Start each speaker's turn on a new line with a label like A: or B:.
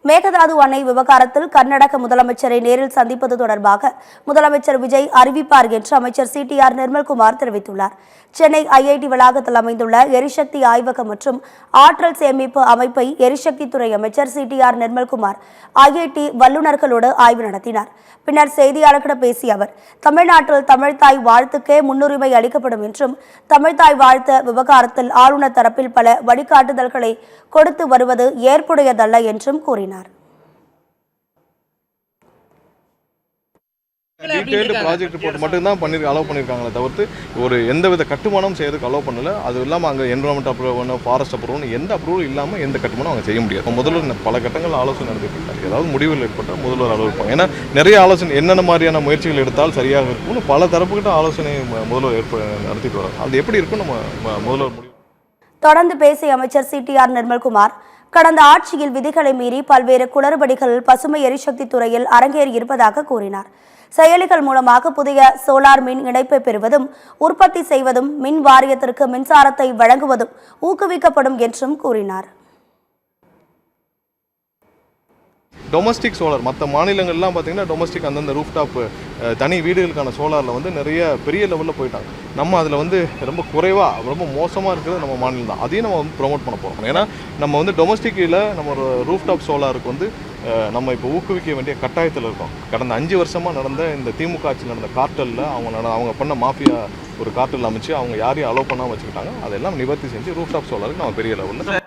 A: மேகதாது அணை விவகாரத்தில் கர்நாடக முதலமைச்சரை நேரில் சந்திப்பது தொடர்பாக முதலமைச்சர் விஜய் அறிவிப்பார் என்று அமைச்சர் CTR நிர்மல்குமார் தெரிவித்துள்ளார். சென்னை IIT வளாகத்தில் அமைந்துள்ள எரிசக்தி ஆய்வகம் மற்றும் ஆற்றல் சேமிப்பு அமைப்பை எரிசக்தித்துறை அமைச்சர் CTR நிர்மல்குமார் IIT வல்லுநர்களோடு ஆய்வு நடத்தினார். பின்னர் செய்தியாளர்களிடம் பேசிய அவர், தமிழ்நாட்டில் தமிழ்தாய் வாழ்த்துக்கே முன்னுரிமை அளிக்கப்படும் என்றும், தமிழ்தாய் வாழ்த்து விவகாரத்தில் ஆளுநர் தரப்பில் பல வழிகாட்டுதல்களை கொடுத்து வருவது ஏற்புடையதல்ல என்றும் கூறினார்.
B: டீடைல்டு ப்ராஜெக்ட் ரிப்போர்ட் மட்டும்தான் அலோவ் பண்ணியிருக்காங்களே தவிர்த்து ஒரு எந்தவித கட்டுமானம் செய்யறதுக்கு அலோவ் பண்ணல. அது இல்லாமல் அங்கே என்விரான்மெண்ட் அப்ரூவல், ஃபாரஸ்ட் அப்ரூவல், எந்த அப்ரூவல் இல்லாமல் எந்த கட்டுமானம் அவங்க செய்ய முடியாது. முதல்வர் பல கட்டங்கள் ஆலோசனை நடத்திருக்காங்க. ஏதாவது முடிவுகள் ஏற்பட்டால் முதல்வர் அலுவலிப்பாங்க. ஏன்னா நிறைய ஆலோசனை என்னென்ன மாதிரியான முயற்சிகள் எடுத்தால் சரியாக இருக்கும்னு பல தரப்புக்கிட்ட ஆலோசனை முதல்வர் நடத்திட்டு வராங்க. அது எப்படி இருக்கும் நம்ம முதல்வர் முடிவு.
A: தொடர்ந்து பேசிய அமைச்சர் CTR நிர்மல்குமார், கடந்த ஆட்சியில் விதிகளை மீறி பல்வேறு குளறுபடிகள் பசுமை எரிசக்தி துறையில் அரங்கேறி இருப்பதாக கூறினார். செயலிகள் மூலமாக புதிய சோலார் மின் இணைப்பை பெறுவதும் உற்பத்தி செய்வதும் மின் வாரியத்திற்கு மின்சாரத்தை வழங்குவதும் ஊக்குவிக்கப்படும் என்றும் கூறினார்.
B: டொமஸ்டிக் சோலார் மற்ற மாநிலங்கள்லாம் பார்த்தீங்கன்னா டொமஸ்டிக் அந்தந்த ரூஃப்டாப் தனி வீடுகளுக்கான சோலாரில் வந்து நிறைய பெரிய லெவலில் போயிட்டாங்க. நம்ம அதில் வந்து ரொம்ப குறைவாக ரொம்ப மோசமாக இருக்கிறது நம்ம மாநிலம் தான். அதையும் நம்ம வந்து ப்ரொமோட் பண்ண போகிறோம். ஏன்னா நம்ம வந்து டொமஸ்டிக்கில் நம்ம ஒரு ரூஃப்டாப் சோலாருக்கு வந்து நம்ம இப்போ ஊக்குவிக்க வேண்டிய கட்டாயத்தில் இருக்கோம். கடந்த 5 வருஷமாக நடந்த இந்த திமுக ஆட்சியில் நடந்த கார்ட்டலில் அவங்க பண்ண மாஃபியா ஒரு கார்ட்டல் அமைச்சு அவங்க யாரையும் அலோவ் பண்ணாமல் வச்சுக்கிட்டாங்க. அதெல்லாம் நிவர்த்தி செஞ்சு ரூஃப்டாப் சோலாருக்கு நம்ம பெரிய லெவலில்